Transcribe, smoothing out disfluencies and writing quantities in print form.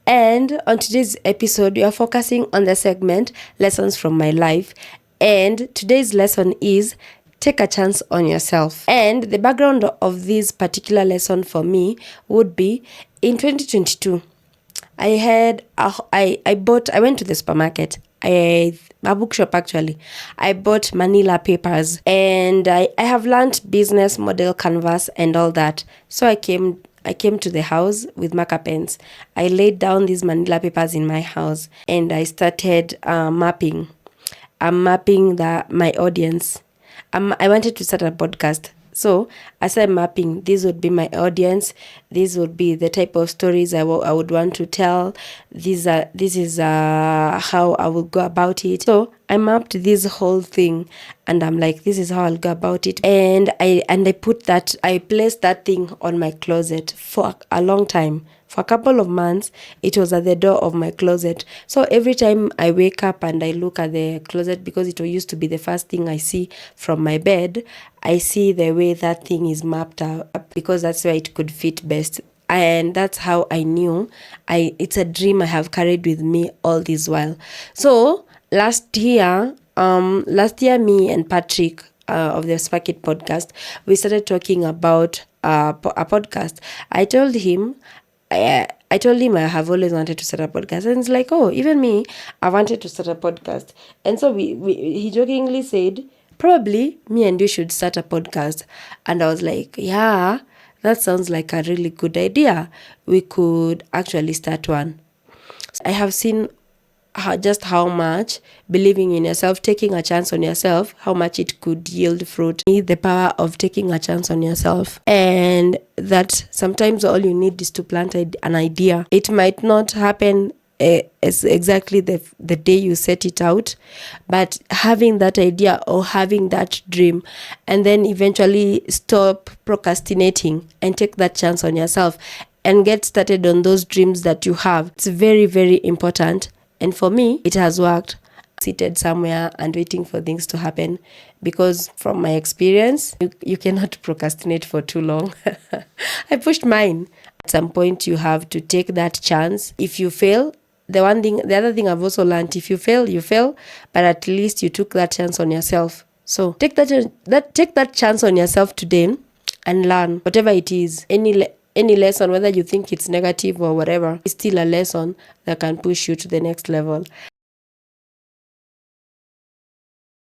And on today's episode, we are focusing on the segment Lessons from My Life. And today's lesson is take a chance on yourself. And the background of this particular lesson for me would be in 2022. I went to the supermarket. A bookshop actually. I bought manila papers and I have learned business model canvas and all that. So I came to the house with marker pens. I laid down these manila papers in my house and I started mapping. I'm mapping my audience. I wanted to start a podcast. So as I'm mapping, this would be my audience. This would be the type of stories I would want to tell. This is how I will go about it. So I mapped this whole thing and I'm like, this is how I'll go about it. And I placed that thing on my closet for a long time. For a couple of months, it was at the door of my closet. So every time I wake up and I look at the closet, because it used to be the first thing I see from my bed, I see the way that thing is mapped out because that's where it could fit best. And that's how I knew it's a dream I have carried with me all this while. So last year, me and Patrick of the Spark It podcast, we started talking about a podcast. I told him I I have always wanted to start a podcast. And it's like, oh, even me, I wanted to start a podcast. And so he jokingly said, probably me and you should start a podcast. And I was like, yeah, that sounds like a really good idea. We could actually start one. I have seen just how much believing in yourself, taking a chance on yourself, how much it could yield fruit. The power of taking a chance on yourself, and that sometimes all you need is to plant an idea. It might not happen as exactly the day you set it out, but having that idea or having that dream, and then eventually stop procrastinating and take that chance on yourself and get started on those dreams that you have. It's very, very important. And for me, it has worked. Seated somewhere and waiting for things to happen, because from my experience, you cannot procrastinate for too long. I pushed mine. At some point, you have to take that chance. If you fail, the other thing I've also learned, if you fail, you fail, but at least you took that chance on yourself. So take that chance on yourself today and learn whatever it is. Any lesson, whether you think it's negative or whatever, is still a lesson that can push you to the next level.